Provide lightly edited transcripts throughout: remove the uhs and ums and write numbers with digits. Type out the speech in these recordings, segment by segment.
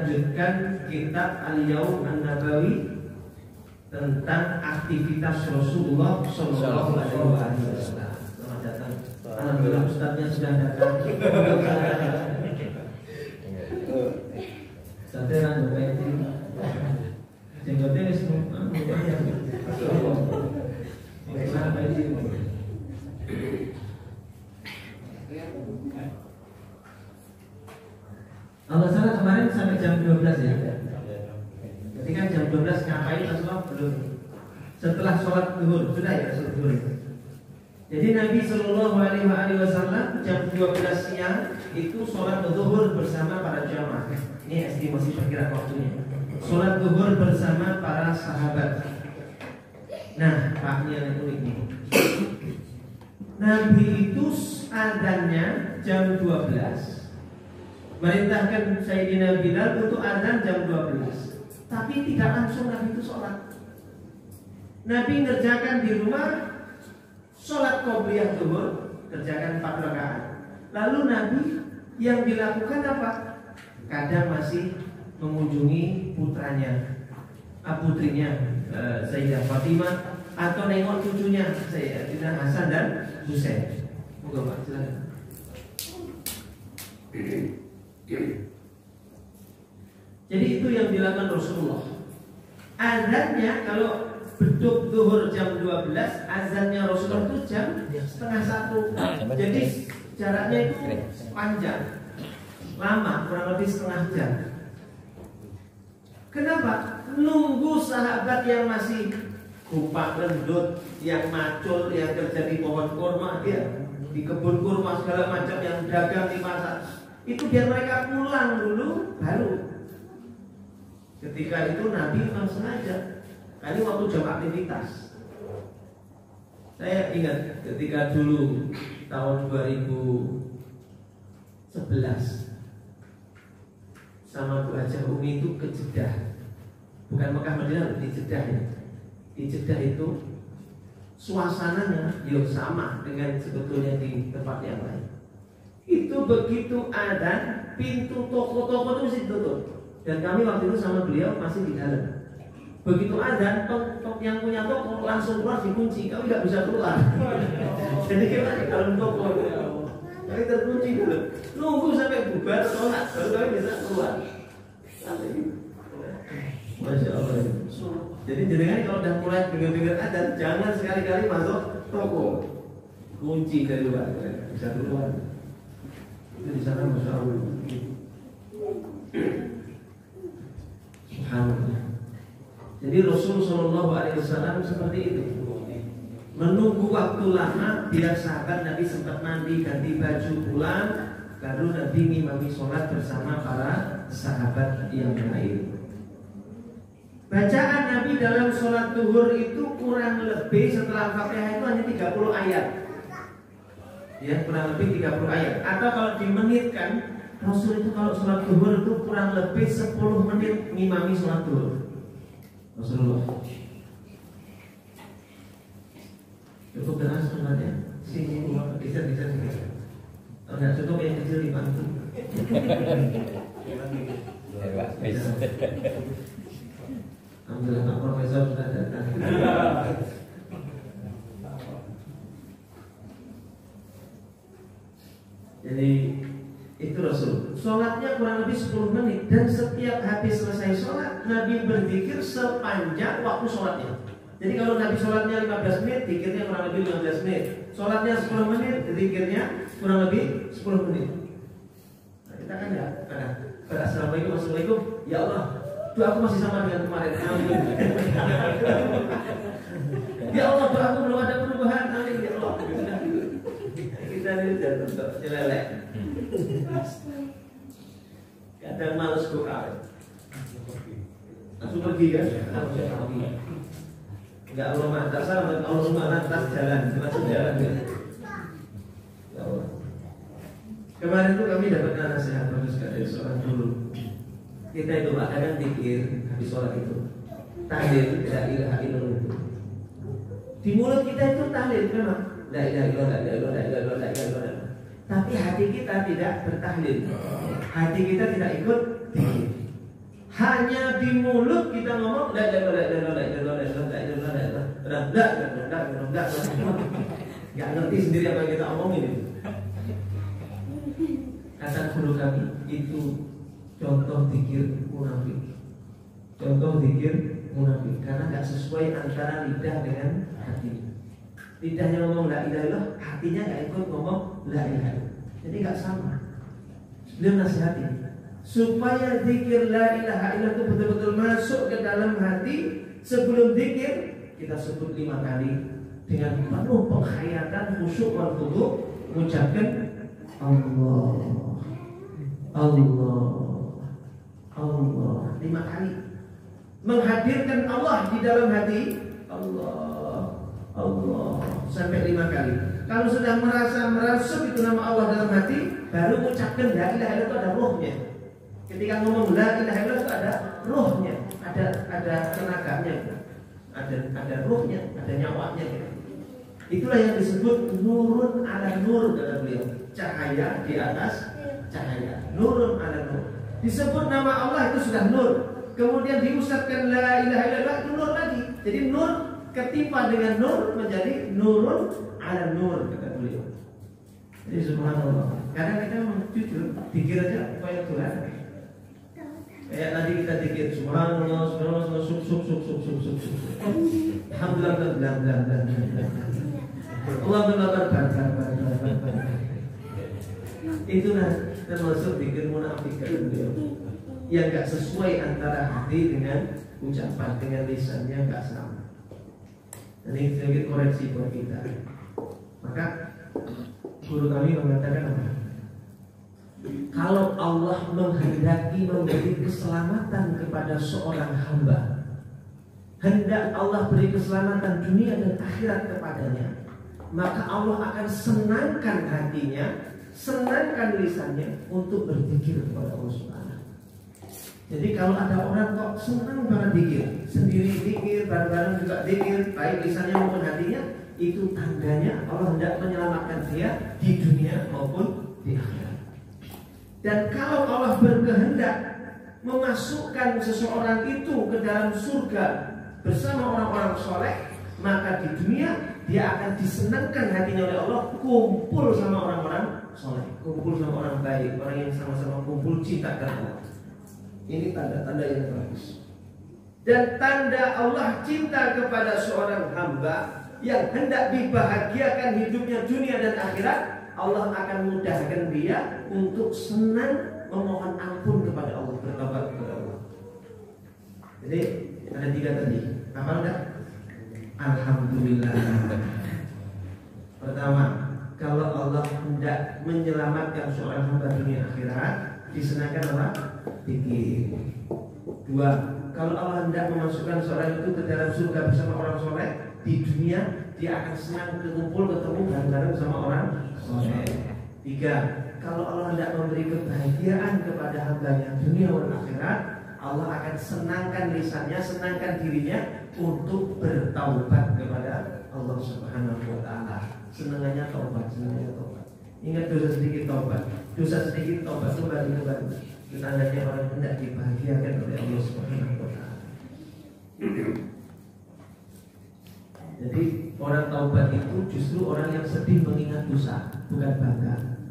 melanjutkan kitab Al-Yaum An-Nabawi tentang aktivitas Rasulullah Sallallahu Alaihi Wasallam. Selamat datang. Alhamdulillah Ustadznya sudah datang. Sateran berbaik jenggotnya semua. Kalau salah kemarin sampai jam 12 ya. Ketika jam 12 ngapain Rasulullah belum? Setelah sholat zuhur sudah ya sholat zuhur. Jadi Nabi Shallallahu Alaihi Wasallam jam 12 siang itu sholat zuhur bersama para jamaah. Ini estimasi perkiraan waktunya. Sholat zuhur bersama para sahabat. Nah, paknya itu ini. Nabi itu adzannya jam 12. Merintahkan Sayyidina Bilal untuk adzan jam 12. Tapi tidak langsung Nabi itu sholat. Nabi ngerjakan di rumah sholat qobliyah zuhur, kerjakan 4 rakaat. Lalu Nabi yang dilakukan apa? Kadang masih mengunjungi putranya, putrinya Sayyidah Fatimah, atau nengok cucunya Sayyidina Hasan dan Husain. Moga Pak, silakan. Jadi itu yang dilakukan Rasulullah. Azannya kalau beduk zuhur jam 12, azannya Rasulullah itu jam setengah 1. Jadi jaraknya itu panjang, lama, kurang lebih setengah jam. Kenapa? Nunggu sahabat yang masih kupak lendut, yang macul, yang kerja di pohon kurma, ya, di kebun kurma segala macam, yang dagang di pasar. Itu biar mereka pulang dulu, baru. Ketika itu Nabi memang sengaja. Ini waktu jam aktivitas. Saya ingat ketika dulu tahun 2011 sama Bu Hajah Umi itu ke Jeddah. Bukan Mekah Madinah, di Jeddah ya. Di Jeddah itu suasananya sama dengan sebetulnya di tempat yang lain. Itu begitu adzan, pintu toko-toko itu mesti tutup. Dan kami waktu itu sama beliau masih di dalam. Begitu adzan, yang punya toko langsung keluar dikunci, kami nggak bisa keluar. Jadi kita di dalam toko, kami terkunci dulu. Nunggu sampai bubar sholat, baru kami bisa keluar. Masya Allah. Jadi jenengan kalau udah mulai dengar adzan, jangan sekali-kali masuk toko. Kunci dari luar, bisa keluar. Itu di sana Masya Allah. Subhanallah. Jadi Rasul Shallallahu Alaihi Wasallam seperti itu, menunggu waktu lama biar sahabat Nabi sempat mandi, ganti baju, pulang, baru Nabi ngimami sholat bersama para sahabat yang lain. Bacaan Nabi dalam sholat zuhur itu kurang lebih setelah Fatihah itu hanya 30 ayat. Ya, kurang lebih 30 ayat. Atau kalau dimenitkan, Rasul itu kalau sholat zuhur itu kurang lebih 10 menit ngimami sholat zuhur. Rasulullah. Cukup dengan sebenarnya. Sini, bisa. Kalau nggak cukup yang kecil dibantu. Alhamdulillah Pak Profesor sudah datang. Jadi itu Rasul. Sholatnya kurang lebih 10 menit. Dan setiap habis selesai sholat, Nabi berzikir sepanjang waktu sholatnya. Jadi kalau Nabi sholatnya 15 menit, zikirnya kurang lebih 15 menit. Sholatnya 10 menit, zikirnya kurang lebih 10 menit. Nah, kita kan ya Assalamualaikum, ya Allah, doaku masih sama dengan kemarin. Amin. Ya Allah, doaku belum ada perubahan. Amin ya Allah. Kita ini jatuh celelek. Kadang males doa, langsung pergi kan? Enggak Allah mantas, Allah mantas jalan, langsung jalan kan? Ya Allah. Kemarin tuh kami dapat nasihat bagus dari seorang guru. Kita itu kadang pikir habis sholat itu tahlil, la ilaha illallah itu. Di mulut kita itu tahlil memang, la ilaha illallah, la ilaha illallah, la ilaha illallah. Tapi hati kita tidak bertahlil, hati kita tidak ikut zikir. hanya di mulut kita ngomong enggak ngerti sendiri apa yang kita omongin. Kata guru kami itu contoh zikir munafik. Contoh zikir munafik karena nggak sesuai antara lidah dengan hati. Lidahnya ngomong la ilaha illallah, hatinya nggak ikut ngomong la ilaha illallah. Jadi nggak sama. Beliau nasihatin supaya zikir la ilaha illallah itu betul-betul masuk ke dalam hati. Sebelum zikir kita sebut 5 kali dengan penuh penghayatan, khusyuk wal khudu', mengucapkan Allah, Allah, Allah 5 kali. Menghadirkan Allah di dalam hati. Allah, Allah sampai 5 kali. Kalau sudah merasa merasuk itu nama Allah dalam hati, baru mengucapkan la ilaha illallah itu ada rohnya. Ketika ngomong la ilaha illallah itu ada rohnya, ada tenaganya, ada rohnya, ada nyawanya. Itulah yang disebut nurun ala nur kata beliau. Cahaya di atas cahaya. Nurun ala nur. Disebut nama Allah itu sudah nur. Kemudian diucapkan la ilaha illallah itu nur lagi. Jadi nur ketimpa dengan nur menjadi nurun ala nur kata beliau. Jadi subhanallah. Kadang kita jujur pikir aja apa yang Tuhan. Kayak tadi kita pikir subhanallah, subhanallah, sub. Alhamdulillah, itulah termasuk pikir munafik kata beliau. Yang gak sesuai antara hati dengan ucapan, dengan lisannya gak sama. Ini sedikit koreksi buat kita. Maka guru kami mengatakan apa? Kalau Allah menghendaki memberi keselamatan kepada seorang hamba, hendak Allah beri keselamatan dunia dan akhirat kepadanya, maka Allah akan senangkan hatinya, senangkan lisannya untuk berzikir kepada Allah Subhanahu. Jadi kalau ada orang kok senang banget zikir, sendiri zikir, bareng-bareng juga zikir, baik lisannya maupun hatinya, itu tandanya Allah hendak menyelamatkan dia di dunia maupun di akhirat. Dan kalau Allah berkehendak memasukkan seseorang itu ke dalam surga bersama orang-orang soleh, maka di dunia dia akan disenangkan hatinya oleh Allah, kumpul sama orang-orang soleh, kumpul sama orang baik, orang yang sama-sama kumpul cinta karena Allah. Ini tanda-tanda yang bagus. Dan tanda Allah cinta kepada seorang hamba yang hendak dibahagiakan hidupnya dunia dan akhirat, Allah akan mudahkan dia untuk senang memohon ampun kepada Allah, bertobat kepada Allah. Jadi ada 3 tadi. Apa enggak? Alhamdulillah. Pertama, kalau Allah hendak menyelamatkan seorang hamba dunia akhirat, disenangkan apa? Zikir. 2, kalau Allah hendak memasukkan seorang itu ke dalam surga bersama orang soleh, di dunia dia akan senang berkumpul ketemu bareng-bareng sama orang soleh. 3, kalau Allah hendak memberi kebahagiaan kepada hambanya dunia dan akhirat, Allah akan senangkan lisannya, senangkan dirinya untuk bertaubat kepada Allah Subhanahu wa taala. Senangannya taubat, senangannya taubat. Ingat dosa sedikit taubat, dosa sedikit taubat kembali. Tandanya orang hendak dibahagiakan oleh Allah Subhanahu wa taala. Jadi orang taubat itu justru orang yang sedih mengingat dosa, bukan bangga.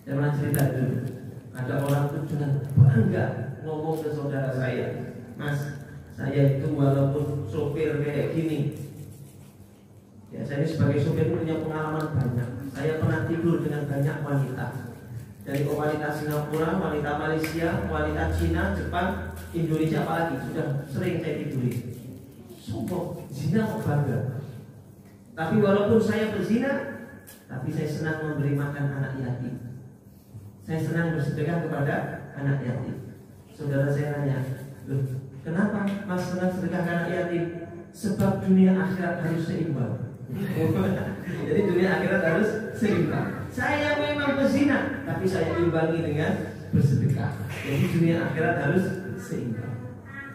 Saya pernah cerita dulu, ada orang itu dengan bangga ngomong ke saudara saya, Mas, saya itu walaupun sopir kayak gini, ya saya ini sebagai sopir punya pengalaman banyak. Saya pernah tidur dengan banyak wanita, dari wanita Singapura, wanita Malaysia, wanita Cina, Jepang, Indonesia, apalagi sudah sering saya tiduri. Sombong, zina kok bangga. Tapi walaupun saya berzina, tapi saya senang memberi makan anak yatim. Saya senang bersedekah kepada anak yatim. Saudara saya nanya, loh, kenapa Mas senang sedekah ke anak yatim? Sebab dunia akhirat harus seimbang. Jadi dunia akhirat harus seimbang. Saya memang berzina, tapi saya imbangi dengan bersedekah. Jadi dunia akhirat harus seimbang.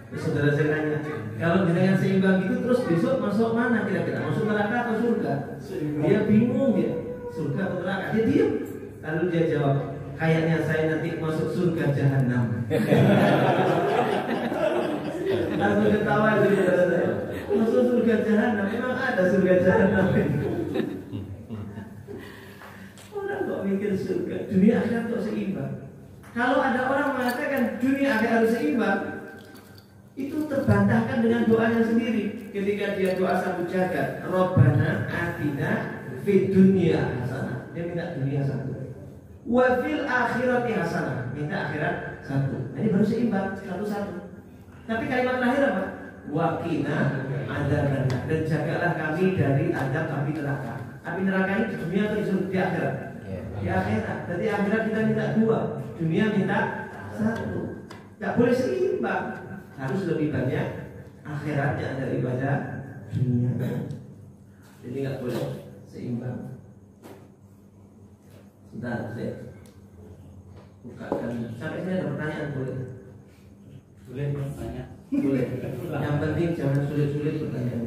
Terus saudara saya nanya, kalau dengan seimbang itu terus besok masuk mana kira-kira? Masuk neraka atau surga? Dia bingung dia, surga atau neraka? Dia diam. Lalu dia jawab, kayaknya saya nanti masuk surga jahanam. Langsung ketawa gitu saya. Masuk surga jahanam, memang ada surga jahanam. Orang kok mikir surga, dunia akhirat kok seimbang. Kalau ada orang mengatakan dunia akhirat harus seimbang, itu terbantahkan dengan doanya sendiri. Ketika dia doa satu jagat, Rabbana atina fid dunya hasanah, dia minta dunia satu. Wa fil akhirati hasanah, minta akhirat satu. Ini baru seimbang satu-satu. Tapi kalimat terakhir apa? Waqina adzabannar, dan jagalah kami dari azab api neraka. Api neraka ini di dunia atau di akhirat? Di akhirat. Jadi akhirat kita minta dua, dunia minta satu. Tidak boleh seimbang. Harus lebih banyak akhiratnya daripada dunia. Jadi nggak boleh seimbang. Sebentar, saya bukakan. Sampai sini ada pertanyaan boleh? Boleh bertanya? Boleh. Yang penting jangan sulit-sulit pertanyaan.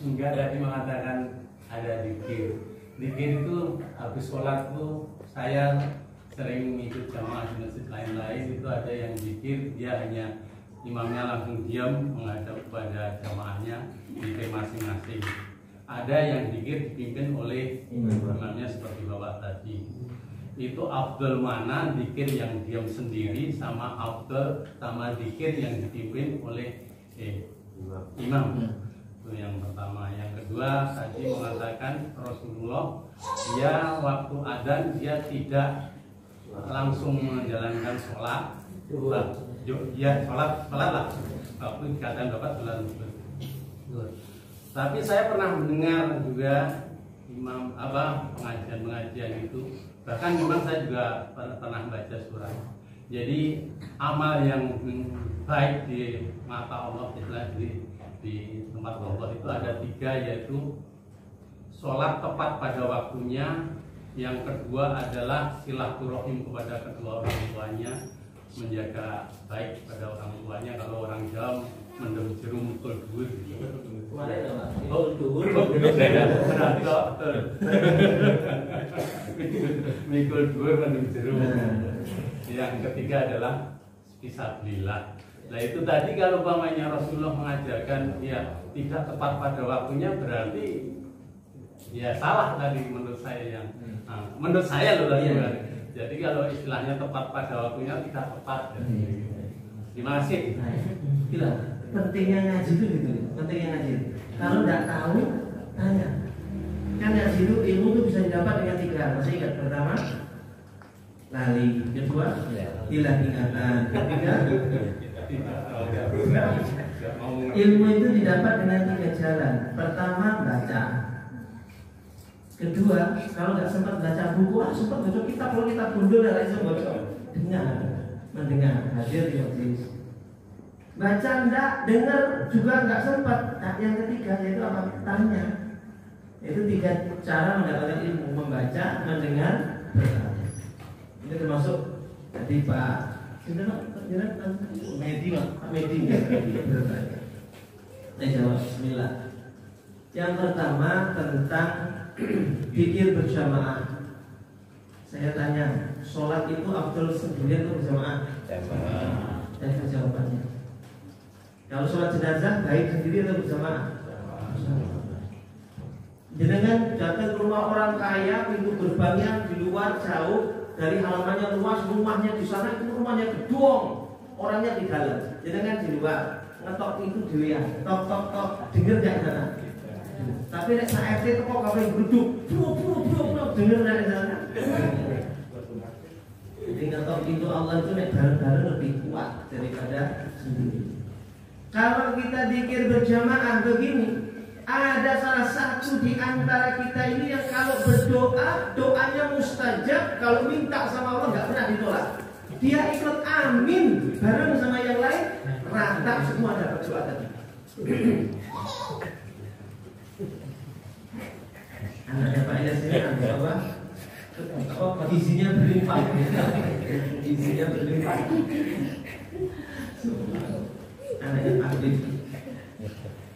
Enggak, tadi mengatakan ada zikir. Zikir itu habis sholat tuh saya sering ikut jamaah di masjid lain-lain, itu ada yang zikir, dia hanya imamnya langsung diam menghadap kepada jamaahnya di masing-masing. Ada yang zikir dipimpin oleh imamnya seperti bapak tadi. Itu afdal mana zikir yang diam sendiri sama afdal sama zikir yang dipimpin oleh imam. Itu yang pertama. Yang kedua tadi mengatakan Rasulullah dia waktu adzan dia tidak langsung menjalankan sholat. Ya sholat lah. Waktu dikatakan bapak sholat. Tapi saya pernah mendengar juga imam pengajian itu, bahkan memang saya juga pernah baca surah. Jadi amal yang baik di mata Allah, di tempat Allah itu ada 3, yaitu sholat tepat pada waktunya. Yang kedua adalah silaturahim kepada kedua orang tuanya, menjaga baik pada orang tuanya. Kalau orang Jawa mendem jerum mikul dhuwur. Mikul dhuwur mendem jerum. Yang ketiga adalah fisabilillah. Nah itu tadi kalau umpamanya Rasulullah mengajarkan ya tidak tepat pada waktunya, berarti ya salah tadi menurut saya yang menurut saya loh tadi. Jadi kalau istilahnya tepat pada waktunya tidak tepat. Terima kasih. Gila, pentingnya ngaji itu gitu. Pentingnya ngaji. Kalau tidak tahu, tanya. Kan ngaji itu ilmu itu bisa didapat dengan 3 hal. Masih ingat? Pertama, lali. Kedua, hilang ingatan. Ketiga, ilmu itu didapat dengan 3 jalan. Pertama, baca. Kedua, kalau nggak sempat baca buku, sempat baca kitab. Kalau kitab gundul ya lain baca. Dengar, mendengar, hadir di majelis. Baca enggak, dengar juga nggak sempat. Nah, yang ketiga yaitu apa? Tanya. Itu 3 cara mendapatkan ilmu: membaca, mendengar, bertanya. Ini termasuk tadi Pak Medi bertanya. Saya jawab Bismillah. Yang pertama tentang zikir berjamaah. Saya tanya, sholat itu afdal sendirian atau berjamaah? Dan jawabannya, kalau sholat jenazah baik sendiri atau berjamaah? Jenengan datang ke rumah orang kaya, pintu gerbangnya di luar jauh, dari halamannya luas, rumahnya di sana, itu rumahnya gedung, orangnya di dalam. Jenengan di luar, ngetok itu dilihat, tok tok tok, denger nggak sana? Tapi nek sak RT kok kabeh gruduk, bro, denger nek sana. Jadi ngetok pintu Allah itu nek bareng-bareng lebih kuat daripada sendiri. Kalau kita zikir berjamaah begini, ada salah satu di antara kita ini yang kalau berdoa, doanya mustajab. Kalau minta sama Allah nggak pernah ditolak. Dia ikut amin bareng sama yang lain, rata semua dapat doa tadi. Anaknya Pak Ilyas ini apa? Isinya berlimpah. Isinya berlimpah. Anaknya aktif.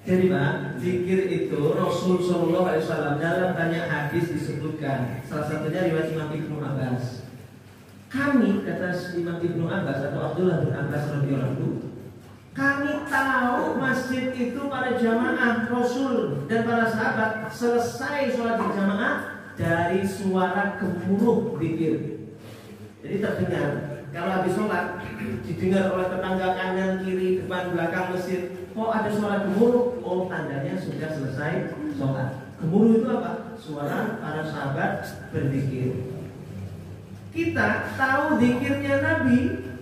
Jadi Pak, zikir itu Rasul Sallallahu Alaihi Wasallam dalam banyak hadis disebutkan. Salah satunya riwayat Imam Ibnu Abbas. Kami, kata Imam Ibnu Abbas atau Abdullah bin Abbas radhiyallahu anhu, Kami tahu masjid itu para jamaah Rasul dan para sahabat selesai sholat berjamaah dari suara gemuruh zikir. Jadi terdengar kalau habis sholat didengar oleh tetangga kanan, kiri, depan, belakang masjid. Kok ada suara gemuruh? Oh, tandanya sudah selesai sholat. Gemuruh itu apa? Suara para sahabat berzikir. Kita tahu zikirnya Nabi.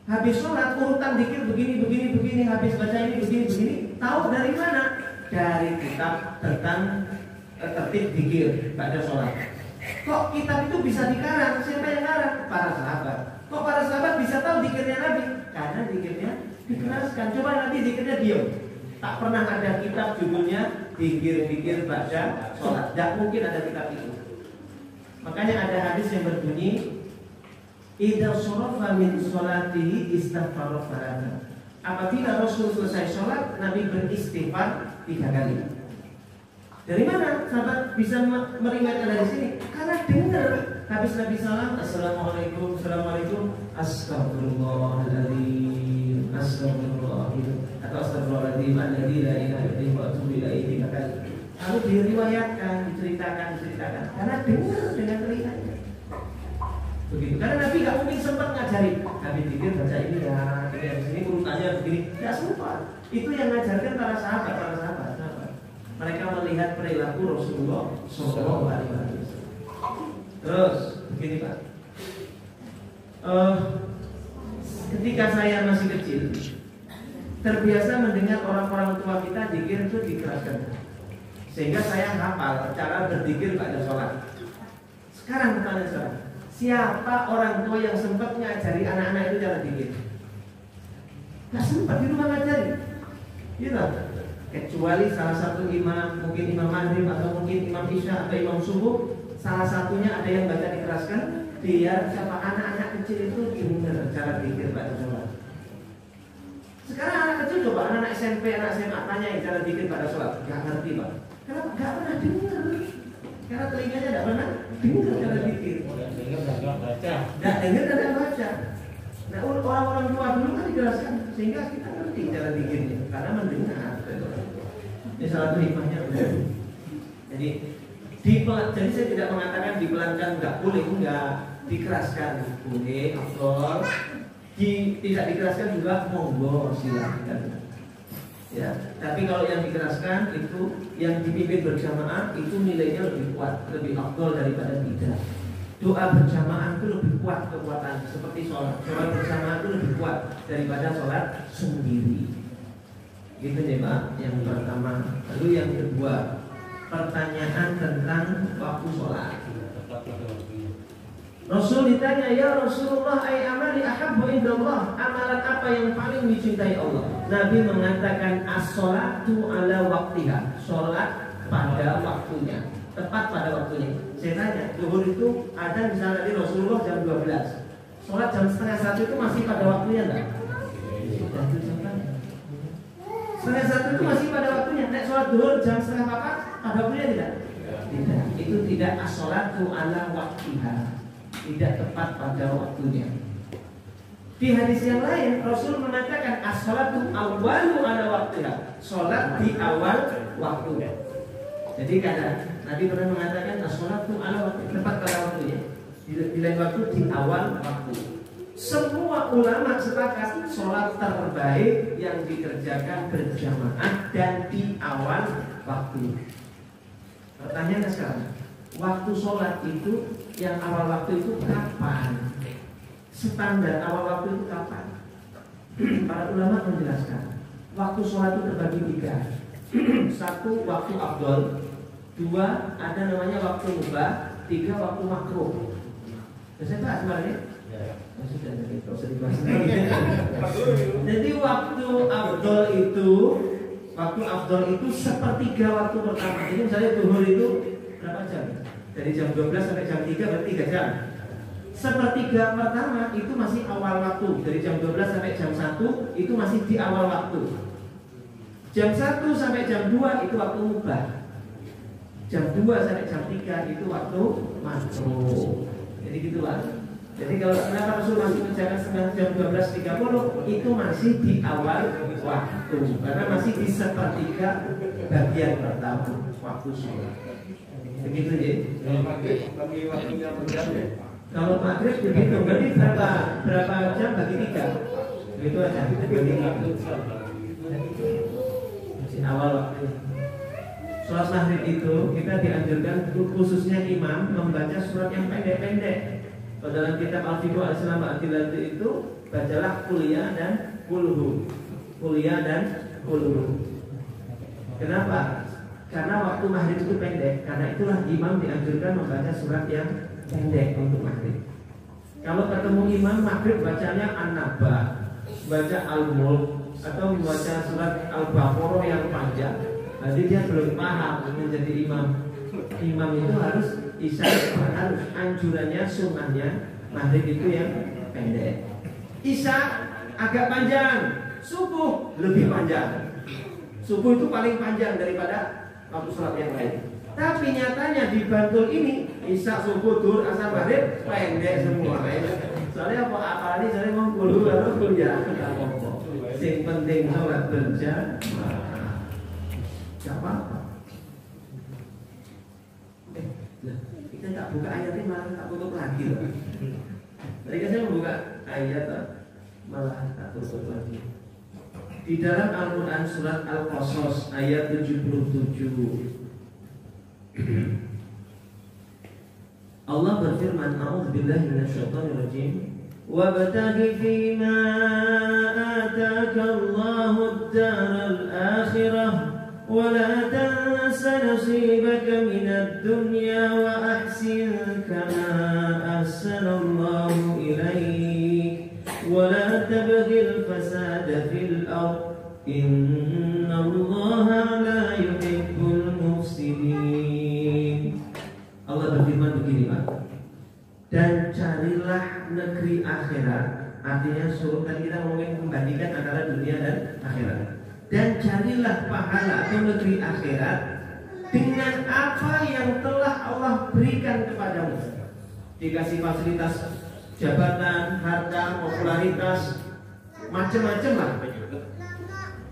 Habis sholat urutan zikir begini, habis baca ini begini. Tahu dari mana? Dari kitab tentang tertib zikir pada sholat. Kok kitab itu bisa dikarang? Siapa yang karang? Para sahabat. Kok para sahabat bisa tahu zikirnya Nabi? Karena zikirnya dikeraskan. Coba nanti zikirnya diam. Tak pernah ada kitab judulnya zikir baca sholat. Tidak mungkin ada kitab itu. Makanya ada hadis yang berbunyi, idza sharafa min sholatihi istaghfara farada. Apabila Rasul selesai sholat, Nabi beristighfar 3 kali. Dari mana sahabat bisa meringatkan dari sini? Karena dengar habis Nabi salam, assalamualaikum, astagfirullahaladzim, atau astagfirullahaladzim, alladzi la ilaha illallah wa atubu ilaihi 3 kali. Lalu diriwayatkan, diceritakan, karena dengar dengan telinganya. Begitu. Karena Nabi gak mungkin sempat ngajari. Nabi pikir baca ini ya, di sini urutannya begini. Tidak sempat. Itu yang ngajarkan para sahabat. Mereka melihat perilaku Rasulullah SAW. Terus begini Pak. Ketika saya masih kecil, terbiasa mendengar orang-orang tua kita zikir itu dikeraskan, sehingga saya hafal cara berzikir pada sholat. Sekarang pertanyaan saya, siapa orang tua yang sempat ngajari anak-anak itu cara zikir? Gak sempat di rumah ngajari, gitu. Kecuali salah satu imam, mungkin imam maghrib atau mungkin imam isya atau imam subuh, salah satunya ada yang baca dikeraskan, biar siapa anak-anak kecil itu dengar cara zikir pada sholat. Sekarang anak kecil coba anak SMP, anak SMA tanya cara zikir pada sholat, gak ngerti Pak. Kenapa? Gak pernah dengar. Karena telinganya gak pernah dengar cara zikir. Gak dengar dan baca. Nah orang-orang tua dulu kan dijelaskan sehingga kita ngerti cara zikirnya karena mendengar. Ini salah satu hikmahnya. Jadi saya tidak mengatakan dipelankan nggak boleh, nggak dikeraskan boleh, afdol. Tidak dikeraskan juga monggo silakan. Ya, tapi kalau yang dikeraskan itu yang dipimpin berjamaah itu nilainya lebih kuat, lebih afdol daripada tidak. Doa berjamaah itu lebih kuat kekuatan seperti sholat. Sholat berjamaah itu lebih kuat daripada sholat sendiri. Gitu ya Pak, yang pertama. Lalu yang kedua, pertanyaan tentang waktu sholat. Rasul ditanya, ya Rasulullah, ay amali ahabbu indallah, amalan apa yang paling dicintai Allah? Nabi mengatakan as-sholatu ala waktiha, sholat pada waktunya, tepat pada waktunya. Saya tanya, zuhur itu ada misalnya tadi Rasulullah jam 12, sholat jam setengah 1 itu masih pada waktunya enggak? Setengah 1 itu masih pada waktunya. Nek sholat zuhur jam setengah 4 pada waktunya tidak? Tidak. Itu tidak as-sholatu ala waktiha, tidak tepat pada waktunya. Di hadis yang lain Rasul mengatakan as-sholatu awwalu ala waktiha, sholat di awal waktu. Jadi kadang Nabi pernah mengatakan as-sholatu ala waktu, tepat pada waktunya. Di lain waktu di awal waktu. Semua ulama sepakat sholat terbaik yang dikerjakan berjamaah dan di awal waktu. Pertanyaannya sekarang, waktu sholat itu yang awal waktu itu kapan? Standar awal waktu itu kapan? Para ulama menjelaskan waktu sholat itu terbagi 3. 1 waktu afdol, 2 ada namanya waktu mubah, 3 waktu makruh. Saya bahas sebenarnya. Jadi waktu afdol itu sepertiga waktu pertama. Jadi misalnya zuhur itu berapa jam? Dari jam 12 sampai jam 3 berarti 3 jam. Sepertiga pertama itu masih awal waktu. Dari jam 12 sampai jam 1 itu masih di awal waktu. Jam 1 sampai jam 2 itu waktu mubah. Jam 2 sampai jam 3 itu waktu makruh. Jadi gitu Pak. Jadi kalau kenapa Rasul masih mengerjakan setengah jam 12.30 itu masih di awal waktu, karena masih di sepertiga bagian pertama waktu sholat. Begitu ya. Bagi waktunya berganti. Kalau maghrib begitu, berarti berapa jam bagi 3? Begitu aja. Masih awal waktu. Sholat maghrib itu kita dianjurkan khususnya imam membaca surat yang pendek-pendek. Kalau dalam kitab Al-Fiqh Al-Islam Al-Adilatu itu bacalah kuliah dan kulhu. Kuliah dan kulhu. Kenapa? Karena waktu maghrib itu pendek. Karena itulah imam dianjurkan membaca surat yang pendek untuk maghrib. Kalau ketemu imam maghrib bacanya An-Naba, baca Al-Mulk, atau membaca surat Al-Baqarah yang panjang, nanti dia belum paham menjadi imam. Imam itu harus harus anjurannya, sunnahnya maghrib itu yang pendek. Isya agak panjang, subuh lebih panjang. Subuh itu paling panjang daripada waktu sholat yang lain. Tapi nyatanya di Bantul ini isya, subuh, duhur, asar, maghrib pendek semua. Soalnya apa ini soalnya mau kuliah. Yang penting sholat berjamaah. Gak apa-apa. Kita tak buka ayatnya malah tak tutup lagi loh. Tadi kan saya membuka ayat malah tak tutup lagi. Di dalam Al-Quran surat Al-Qasas ayat 77 Allah berfirman, A'udzubillahi minasyaitonirrajim, wabtaghi fima ataka Allahu ad-daral akhirah wa la tansa nasibaka minad dunya wa ahsin kama ahsana Allahu ilaik wa la tabghil fasada fil ard inna Allaha la yuhibbul mufsidin. Allah berfirman begini, Pak. Dan carilah negeri akhirat. Artinya suruh tadi kita ngomongin membandingkan antara dunia dan akhirat. Dan carilah pahala atau negeri akhirat dengan apa yang telah Allah berikan kepadamu. Dikasih fasilitas jabatan, harta, popularitas, macam-macam lah.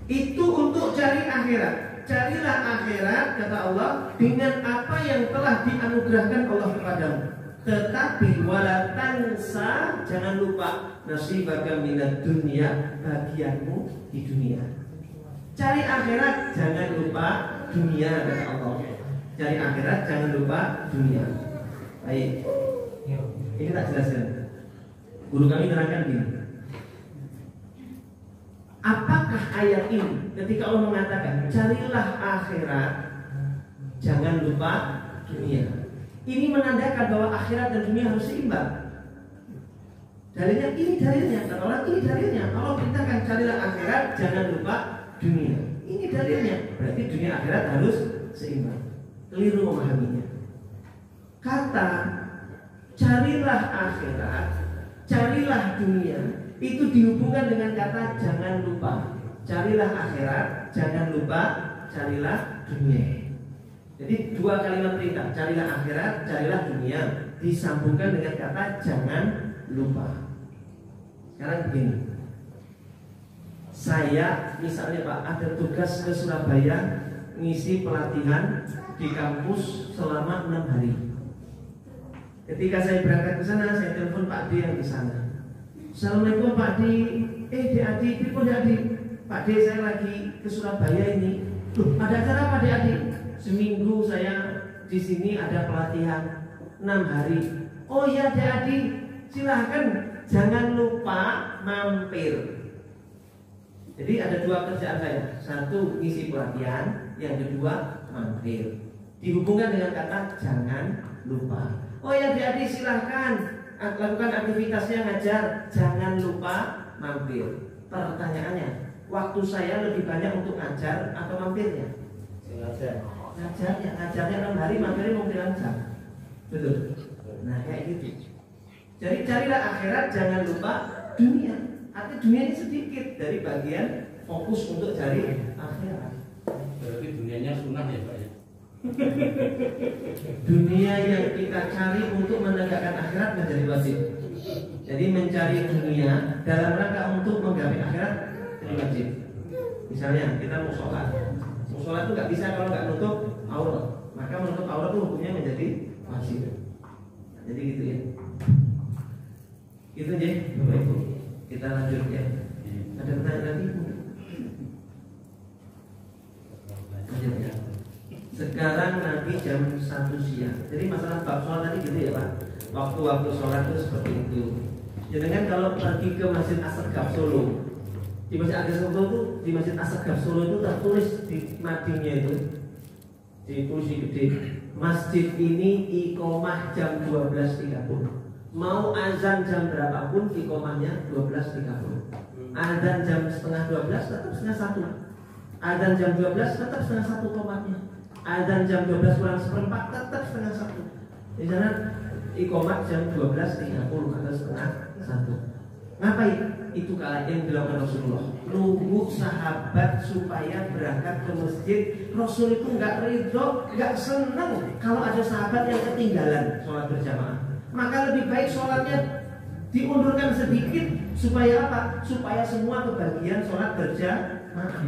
Itu untuk cari akhirat. Carilah akhirat, kata Allah, dengan apa yang telah dianugerahkan Allah kepadamu. Tetapi wala tansa, jangan lupa nasibaka minad dunya, bagianmu di dunia. Cari akhirat, jangan lupa dunia, kata Allah. Cari akhirat, jangan lupa dunia. Baik, ini tak jelaskan. Guru kami terangkan gini. Apakah ayat ini ketika Allah mengatakan carilah akhirat, jangan lupa dunia, ini menandakan bahwa akhirat dan dunia harus seimbang? Dalilnya ini dalilnya, kata orang ini dalilnya. Allah perintahkan carilah akhirat, jangan lupa dunia. Ini dalilnya, berarti dunia akhirat harus seimbang. Keliru memahaminya. Kata carilah akhirat, carilah dunia, itu dihubungkan dengan kata jangan lupa. Carilah akhirat, jangan lupa, carilah dunia. Jadi dua kalimat perintah, carilah akhirat, carilah dunia, disambungkan dengan kata jangan lupa. Sekarang begini, saya misalnya Pak ada tugas ke Surabaya ngisi pelatihan di kampus selama 6 hari. Ketika saya berangkat ke sana, saya telepon Pak D yang di sana. Assalamualaikum Pak Di, Dik Adi, Dik Adi, Pak D saya lagi ke Surabaya ini. Loh, ada acara apa Dik Adi? Seminggu saya di sini ada pelatihan 6 hari. Oh iya Dik Adi, silahkan jangan lupa mampir. Jadi ada dua kerjaan saya, satu ngisi pelatihan, yang kedua mampir. Dihubungkan dengan kata jangan lupa. Oh iya Dik Adi, silahkan lakukan aktivitasnya ngajar, jangan lupa mampir. Pertanyaannya, waktu saya lebih banyak untuk ngajar atau mampirnya? Ngajarnya 6 hari, mampirnya mau 9 jam. Betul? Nah kayak gitu. Jadi carilah akhirat, jangan lupa dunia. Artinya dunia ini sedikit dari bagian fokus untuk cari akhirat. Berarti dunianya sunnah ya Pak ya? Dunia yang kita cari untuk menegakkan akhirat menjadi wajib. Jadi mencari dunia dalam rangka untuk menggapai akhirat itu wajib. Misalnya kita mau sholat itu nggak bisa kalau nggak nutup aurat. Maka menutup aurat itu hukumnya menjadi wajib. Jadi gitu ya. Itu aja, Bapak Ibu. Kita lanjut ya. Ada pertanyaan lagi? Lanjut ya. Sekarang nanti jam 1 siang. Jadi masalah bab sholat tadi gitu ya Pak. Waktu-waktu sholat itu seperti itu. Jangan kalau pergi ke Masjid Assegaf Solo, di Masjid Assegaf Solo itu, di Masjid Assegaf Solo itu tertulis di madingnya itu, di tulis gede, masjid ini iqomah jam 12.30. Mau azan jam berapapun iqomahnya 12.30. Azan jam setengah 12 tetap setengah 1. Azan jam 12 tetap setengah 1 komatnya. Azan jam 12 kurang seperempat tetap setengah 1. Di sana iqomah jam 12.30 atau setengah 1. Ngapain? Itu kala yang dilakukan Rasulullah. Nunggu sahabat supaya berangkat ke masjid. Rasul itu nggak ridho, nggak senang kalau ada sahabat yang ketinggalan sholat berjamaah. Maka lebih baik sholatnya diundurkan sedikit supaya apa? Supaya semua kebagian sholat berjamaah.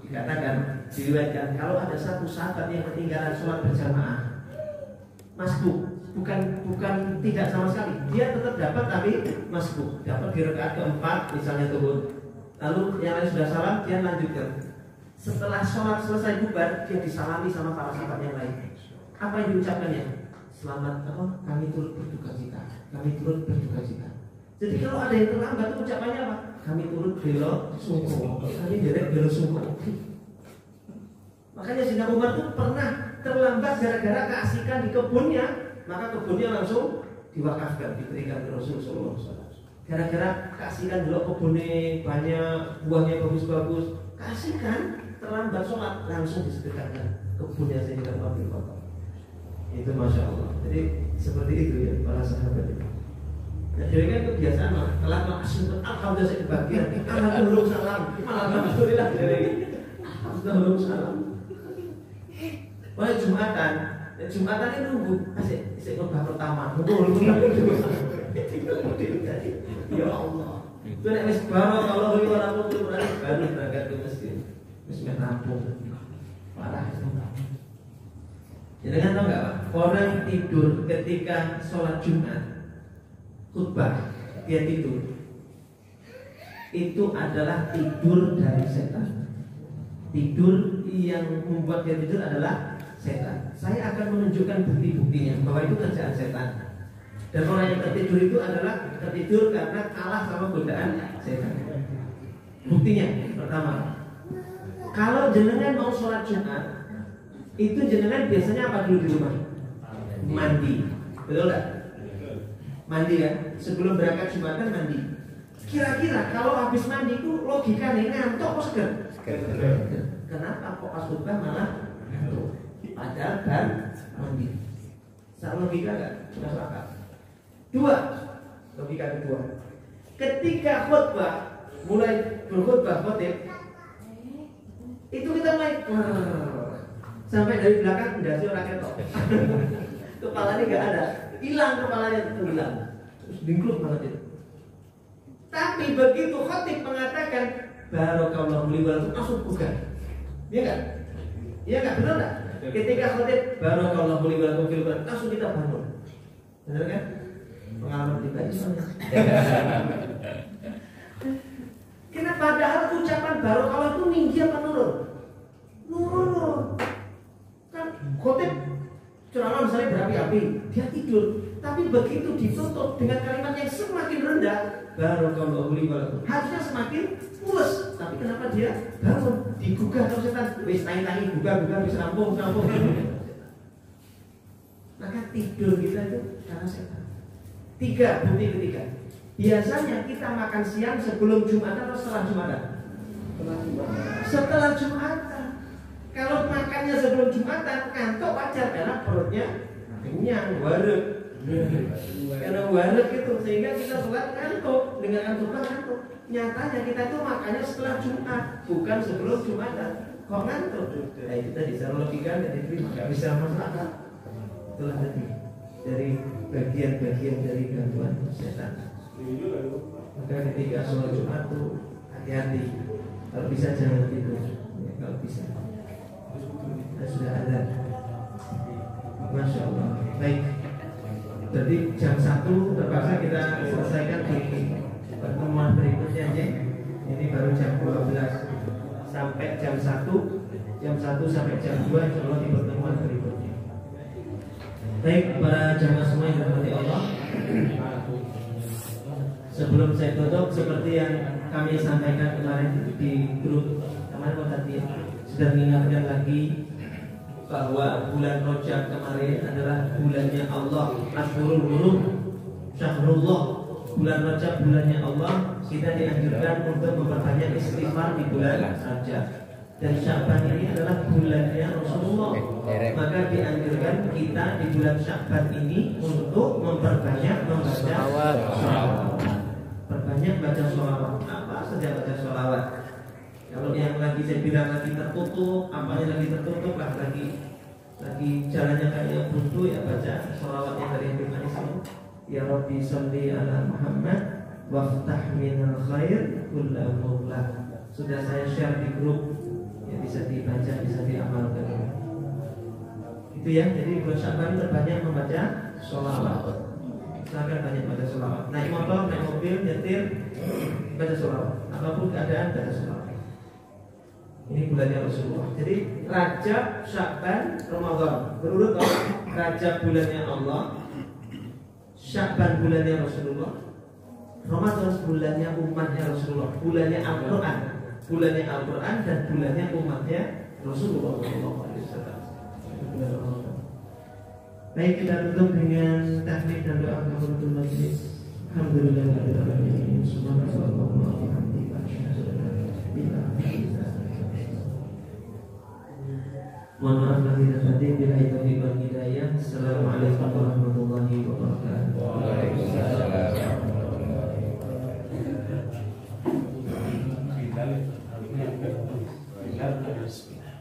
Dikatakan, diriwayatkan kalau ada satu sahabat yang ketinggalan sholat berjamaah, masbuk. Bukan tidak sama sekali, dia tetap dapat tapi masbuk, dapat di rakaat keempat misalnya turun. Lalu yang lain sudah salam, dia lanjutkan. Setelah sholat selesai bubar, dia disalami sama para sahabat yang lain. Apa yang diucapkannya? Selamat apa? Kami turut berduka cita. Kami turut berduka cita. Jadi kalau ada yang terlambat itu ucapannya apa? Kami turut bela sungkoh. Kami derek bela sungkoh. Makanya Sayyidina Umar itu pernah terlambat gara-gara keasikan di kebunnya. Maka kebunnya langsung diwakafkan, diberikan ke Rasulullah SAW. Gara-gara kasihkan dulu kebunnya banyak, buahnya bagus-bagus, kasihkan terlambat sholat langsung disedekahkan kebunnya Sayyidina Umar bin Khattab. Itu masya Allah. Jadi seperti itu ya para sahabat itu. Nah, jadi kan kebiasaan lah. Telah maksud alhamdulillah saya kebagian. Alhamdulillah salam. Alhamdulillah dari alhamdulillah salam. Wah Jumatan. Jumatan ini nunggu, asik khutbah pertama. Ya Allah. Itu nek wis baru kalau beli orang itu baru berangkat ke masjid. Wis menampung. Parah. Jadi kan tahu nggak Pak? Orang tidur ketika sholat Jumat, khutbah dia tidur. Itu adalah tidur dari setan. Tidur yang membuat dia tidur adalah setan. Saya akan menunjukkan bukti-buktinya bahwa itu kerjaan setan. Dan orang yang tertidur itu adalah tertidur karena kalah sama godaan setan. Buktinya, pertama, kalau jenengan mau sholat Jumat, itu jenengan biasanya apa dulu di rumah? Mandi, betul nggak? Mandi kan? Sebelum berangkat Jumatan mandi. Kira-kira kalau habis mandi itu logikanya ngantuk kok seger? Kenapa kok pas khutbah malah ngantuk? Padahal dan mandi. Sama logika nggak? Masuk akal. Dua, logika kedua. Ketika khutbah, mulai berkhutbah khotib, itu kita mulai sampai dari belakang dasi orang ketok. Kepalanya nggak ada, hilang kepalanya itu hilang. Terus dingkluk banget itu. Tapi begitu khotib mengatakan Barakallahu li wa lakum langsung buka. Iya nggak? Iya nggak? Benar nggak? Ketika khotib Barakallahu li wa lakum fil Quran langsung kita bangun. Benar kan? Pengalaman pribadi soalnya. Karena padahal ucapan Barakallah itu tinggi apa nurun? Nurun. Kan khotib ceramah misalnya berapi-api, dia tidur. Tapi begitu ditutup dengan kalimat yang semakin rendah, Barakallahu li wa lakum, harusnya semakin pules. Tapi kenapa dia bangun? Digugah terus setan. Wis tangi-tangi gugah wis rampung. Maka tidur kita itu karena setan. Tiga, bukti ketiga. Biasanya kita makan siang sebelum Jumatan atau setelah Jumatan? Setelah Jumatan. Kalau makannya sebelum Jumatan, kantuk wajar karena perutnya kenyang, wareg. Karena wareg itu sehingga kita sholat ngantuk, dengan ngantuk. Nyatanya kita itu makannya setelah Jumat, bukan sebelum Jumatan. Kok ngantuk? Nah itu tadi secara logika nggak bisa masuk akal. Itulah tadi dari bagian-bagian dari gangguan setan. Maka ketika sholat Jumat tuh hati-hati. Kalau bisa jangan tidur. Ya, kalau bisa. Sudah ada. Masya Allah. Baik. Jadi jam 1 terpaksa kita selesaikan di pertemuan berikutnya ya. Ini baru jam 12 sampai jam 1. Jam 1 sampai jam 2 insya Allah di pertemuan berikutnya. Baik para jamaah semua yang dirahmati Allah. Sebelum saya tutup, seperti yang kami sampaikan kemarin di grup kemarin tadi sudah mengingatkan lagi bahwa bulan Rajab kemarin adalah bulannya Allah, Ashhurul Hurum, Syahrullah. Bulan Rajab bulannya Allah, kita dianjurkan untuk memperbanyak istighfar di bulan Rajab. Dan Sya'ban ini adalah bulannya Rasulullah. Maka dianjurkan kita di bulan Sya'ban ini untuk memperbanyak membaca sholawat. Perbanyak baca sholawat. Apa saja baca sholawat. Kalau yang lagi saya bilang lagi tertutup, apanya lagi tertutup lah, lagi jalannya kayak buntu ya baca sholawat yang dari Habib Anis ini. Ya Rabbi sholli ala Muhammad waftah minal khair kulla mughlaq. Sudah saya share di grup. Ya, bisa dibaca, bisa diamalkan. Itu ya, jadi bulan Sya'ban terbanyak membaca sholawat. Silakan banyak baca sholawat. Naik motor, naik mobil, nyetir, baca sholawat. Apapun keadaan, baca sholawat. Ini bulannya Rasulullah. Jadi Rajab, Sya'ban, Ramadan berurut. Rajab bulannya Allah, Sya'ban bulannya Rasulullah, Ramadan bulannya umatnya Rasulullah, bulannya Al-Quran. Bulannya Al-Quran dan bulannya umatnya Rasulullah SAW. Baik, kita tutup dengan tahmid dan doa kafaratul majlis. Alhamdulillahirabbil alamin. Subhanallah wa bihamdihi asyhadu an la ilaha illa anta. Mohon maaf lahir dan batin, billahi taufiq wal hidayah. Assalamualaikum warahmatullahi wabarakatuh. Waalaikumsalam. Bismillah.